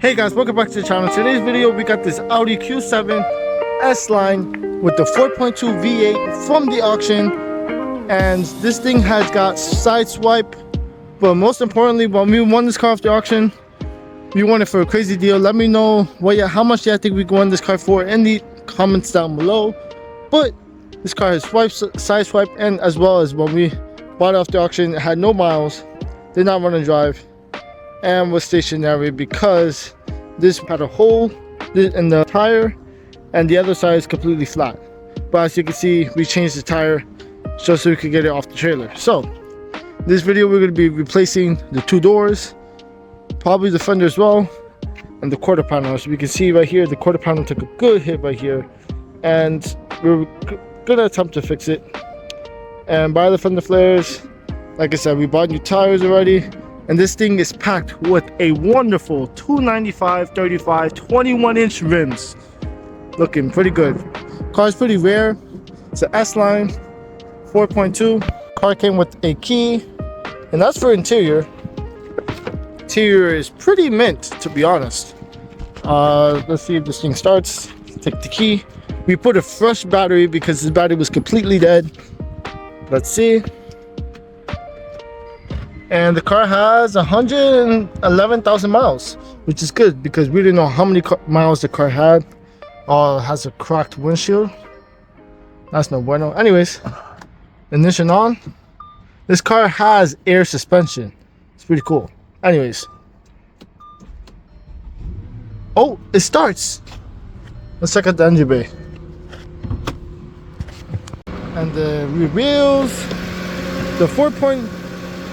Hey guys, welcome back to the channel. Today's video we got this Audi Q7 S-Line with the 4.2 V8 from the auction, and this thing has got SideSwipe. But most importantly, when we won this car off the auction, we won it for a crazy deal. Let me know how much do you think we won this car for in the comments down below. But this car has SideSwipe, and as well as when we bought it off the auction, it had no miles, did not run and drive, and was stationary because this had a hole in the tire and the other side is completely flat. But as you can see, we changed the tire just so we could get it off the trailer. So this video we're going to be replacing the two doors, probably the fender as well, and the quarter panel. As you can see right here, the quarter panel took a good hit right here, and we're gonna attempt to fix it and buy the fender flares. Like I said, we bought new tires already, and this thing is packed with a wonderful 295 35 21-inch rims, looking pretty good. Car's pretty rare. It's an S-Line 4.2. Car came with a key, and that's for interior. Interior is pretty mint, to be honest. Let's see if this thing starts. Take the key. We put a fresh battery because this battery was completely dead. Let's see. And the car has 111,000 miles, which is good because we didn't know how many miles the car had. It has a cracked windshield. That's no bueno. Anyways, ignition on. This car has air suspension. It's pretty cool. Anyways. Oh, it starts. Let's check out the engine bay. And the rear wheels. The 4.2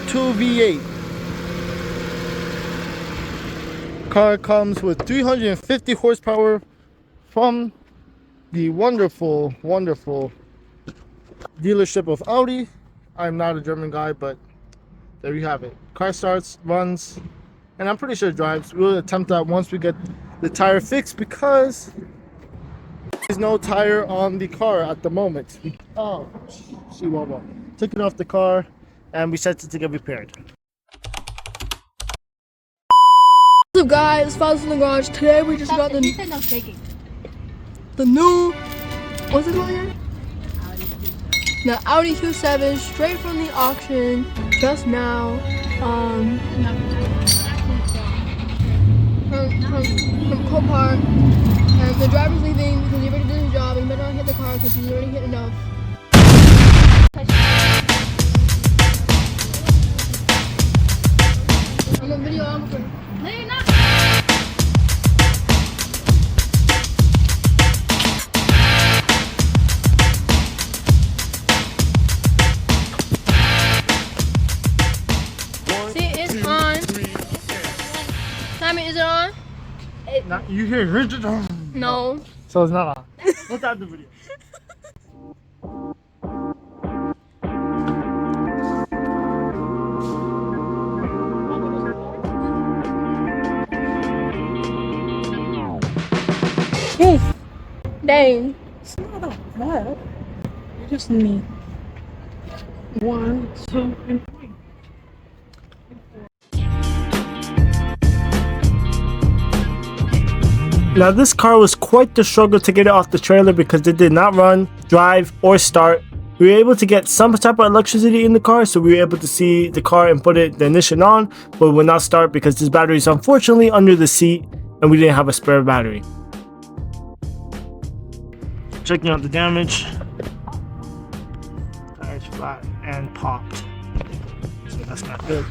V8. Car comes with 350 horsepower from the wonderful dealership of Audi. I'm not a German guy, but there you have it. Car starts, runs, and I'm pretty sure it drives. We'll attempt that once we get the tire fixed because there's no tire on the car at the moment. Oh, Chihuahua. Took it off the car and we sent it to get repaired. What's up guys, it's Father's in the garage. Today we just got the new, what's it called again? The Audi Q7 straight from the auction just now. From copart. And the driver's leaving because he already did his job and he better not hit the car because he's already hit enough. I'm on video, I'm recording. No, you're not. See, it's on. Simon, is it on? You hear rigid? No. So it's not on. Let's add the video. Dang. It's not that bad. You just need 1, 2, and 3. Now this car was quite the struggle to get it off the trailer because it did not run, drive, or start. We were able to get some type of electricity in the car, so we were able to see the car and put the ignition on, but it would not start because this battery is unfortunately under the seat and we didn't have a spare battery. Checking out the damage. Tires flat and popped, so that's not good.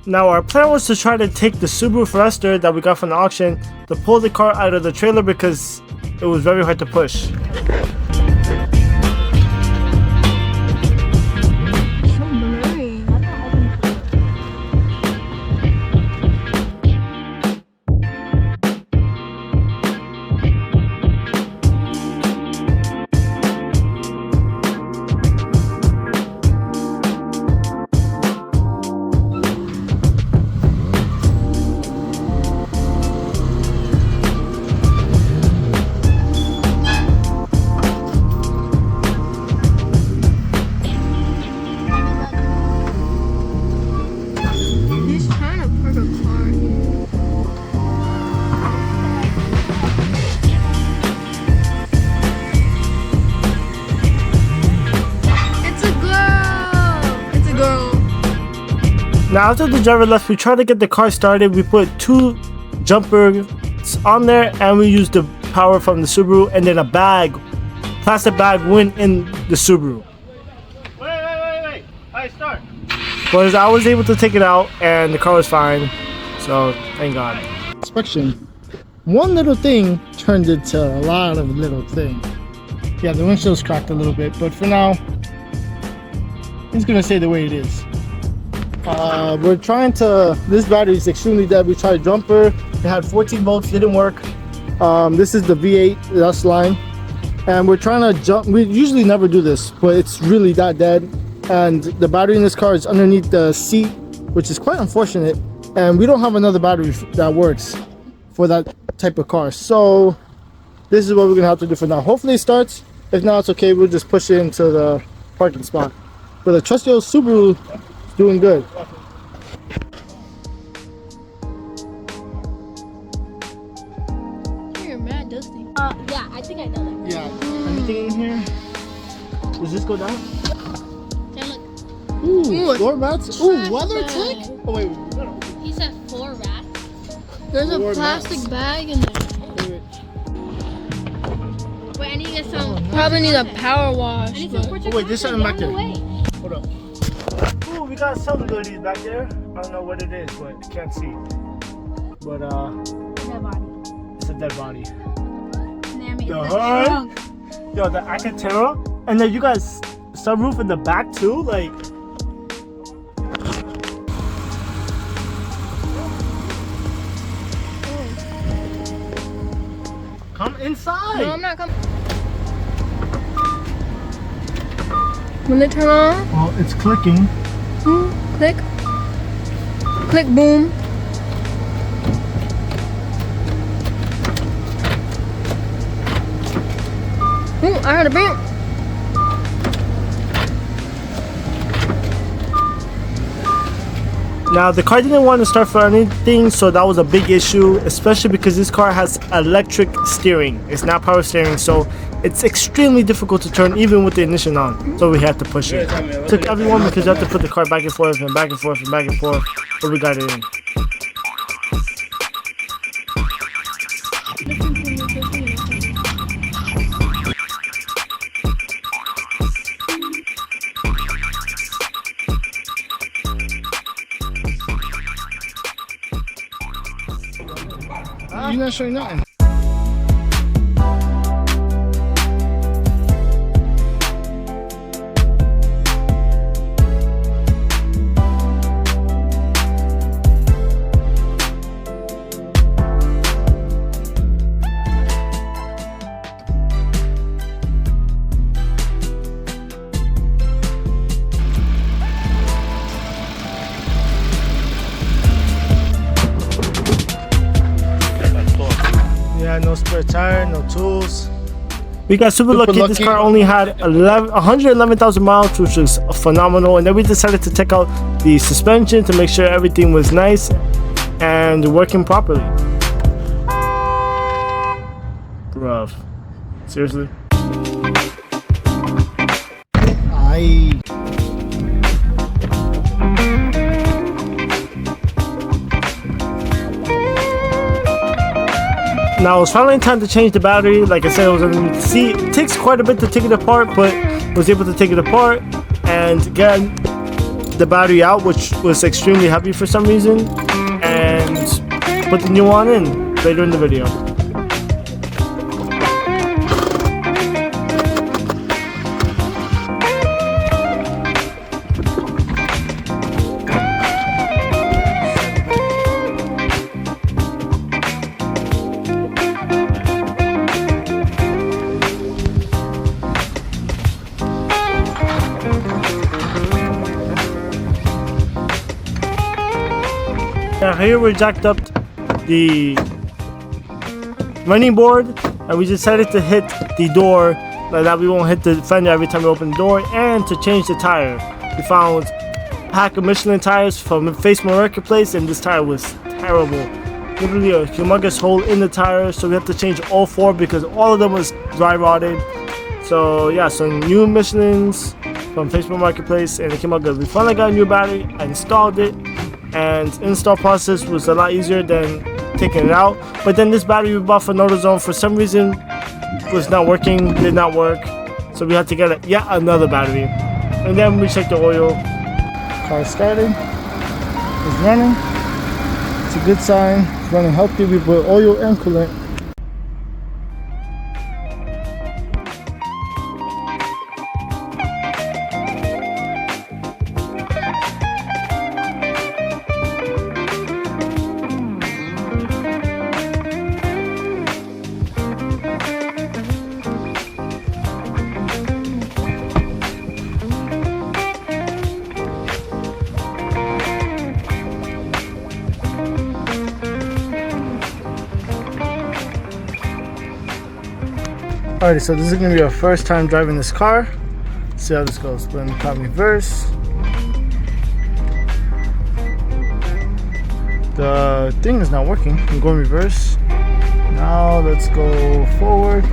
Now our plan was to try to take the Subaru Forester that we got from the auction to pull the car out of the trailer because it was very hard to push. Now after the driver left, we tried to get the car started. We put 2 jumpers on there and we used the power from the Subaru, and then a plastic bag went in the Subaru. Wait. Alright, start. But I was able to take it out and the car was fine. So thank God. Inspection. One little thing turned into a lot of little things. Yeah, the windshield's cracked a little bit, but for now, it's gonna stay the way it is. We're trying to, this battery is extremely dead. We tried jumper, it had 14 volts, didn't work. This is the V8 S line, and we're trying to jump. We usually never do this, but it's really that dead, and the battery in this car is underneath the seat, which is quite unfortunate, and we don't have another battery that works for that type of car. So this is what we're gonna have to do for now. Hopefully it starts. If not, it's okay, we'll just push it into the parking spot. But the trusty old Subaru is doing good. You're mad dusty. Yeah, I think I know that. Yeah, anything in here? Does this go down? Yeah, look. Ooh, floor mats? Ooh, Trash weather bag. tank? Oh wait, He said 4 rats. There's a Floor plastic mats. bag in there. Wait, I need to get some. Probably need a power wash. I need but- some portrait wait, there's something back content. there. Get out of the way. Hold up. Ooh, we got some goodies back there. I don't know what it is, but I can't see. But Dead body. it's a dead body. Damn it, The it's hood? trunk. Yo, the Acatera, and then you guys sunroof in the back too, like. Come inside. No, I'm not coming. When they turn on, Well, it's clicking. click. Click, boom. Ooh, I heard a beep. Now the car didn't want to start for anything, so that was a big issue, especially because this car has electric steering. It's not power steering, so it's extremely difficult to turn even with the ignition on. So we had to push it. Took everyone because you have to put the car back and forth and back and forth and back and forth, but we got it in. You're not showing nothing. Yeah, no spare tire, no tools. We got super lucky. This car only had 111,000 miles, which was phenomenal. And then we decided to check out the suspension to make sure everything was nice and working properly. Bruv. Seriously? Aye. Now it's finally time to change the battery. Like I said, it was underneath the seat. It takes quite a bit to take it apart, but was able to take it apart and get the battery out, which was extremely heavy for some reason, and put the new one in later in the video. Now here we jacked up the running board, and we decided to hit the door like that we won't hit the fender every time we open the door, and to change the tire. We found a pack of Michelin tires from Facebook Marketplace, and this tire was terrible. Literally a humongous hole in the tire, so we had to change all 4 because all of them was dry rotted. So yeah, some new Michelins from Facebook Marketplace, and it came out good. We finally got a new battery. I installed it. and install process was a lot easier than taking it out. But then this battery we bought for AutoZone for some reason was not working, did not work, so we had to get yet another battery. And then we checked the oil. Car started, it's running, it's a good sign, it's running healthy. We put oil and coolant. Alrighty, so this is gonna be our first time driving this car. Let's see how this goes. We're in the car reverse. The thing is not working. I'm going reverse. Now let's go forward.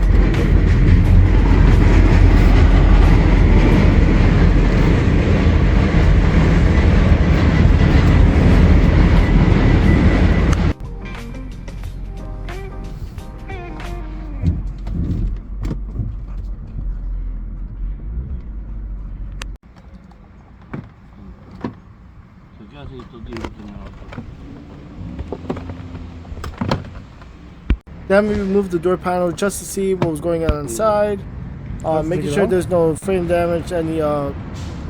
Then we removed the door panel just to see what was going on inside, making sure there's no frame damage, any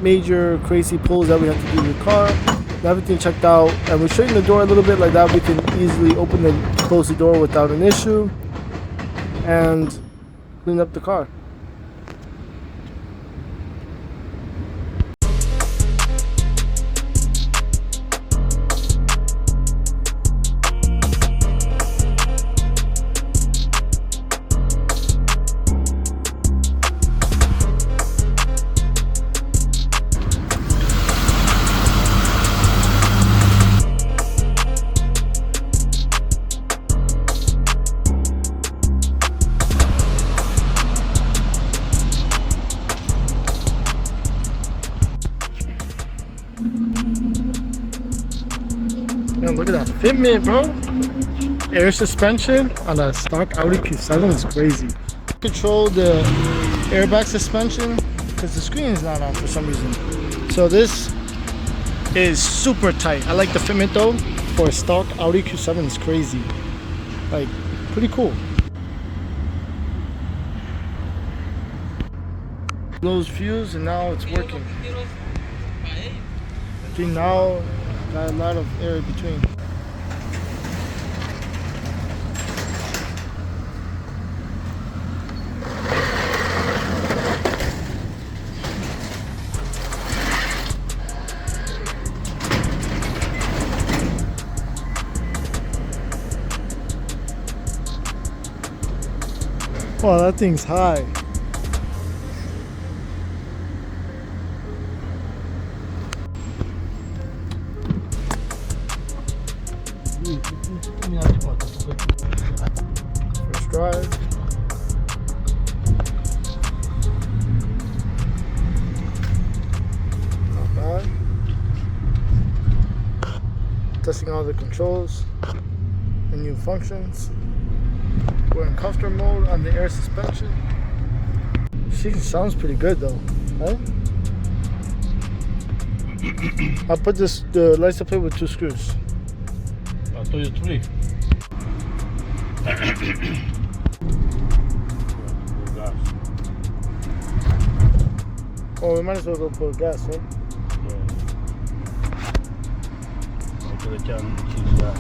major crazy pulls that we have to do with the car. Everything checked out, and we straightened the door a little bit like that. We can easily open and close the door without an issue, and clean up the car. Man, look at that fitment, bro. Air suspension on a stock Audi Q7 is crazy. Control the airbag suspension because the screen is not on for some reason. So this is super tight. I like the fitment though. For a stock Audi Q7 is crazy. Like, pretty cool. Blows fuse and now it's working. See, now got a lot of air between. Wow, that thing's high. First drive. Not bad. Testing all the controls and new functions. We're in comfortable mode on the air suspension. She sounds pretty good though, right? I'll put the license plate with 2 screws. I told you 3. Oh, we might as well go put gas, right? Yeah. I could have choose that.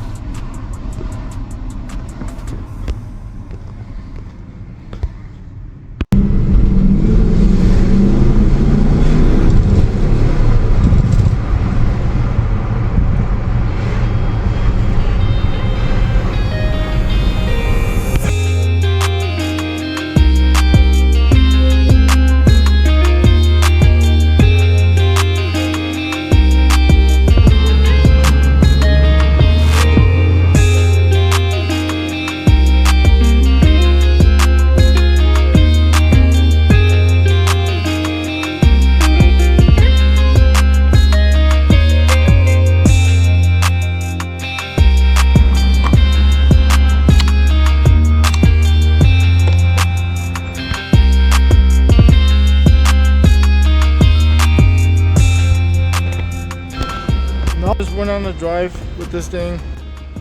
went on a drive with this thing.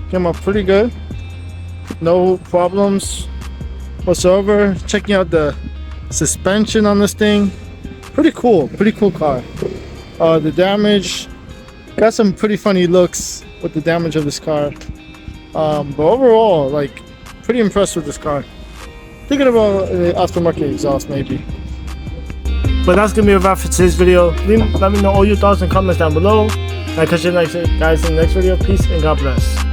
Came out pretty good. No problems whatsoever. Checking out the suspension on this thing. Pretty cool car. The damage, got some pretty funny looks with the damage of this car. But overall, like, pretty impressed with this car. Thinking about the aftermarket exhaust maybe. But that's gonna be a wrap for today's video. Let me know all your thoughts and comments down below. And I'll catch you guys in the next video. Peace and God bless.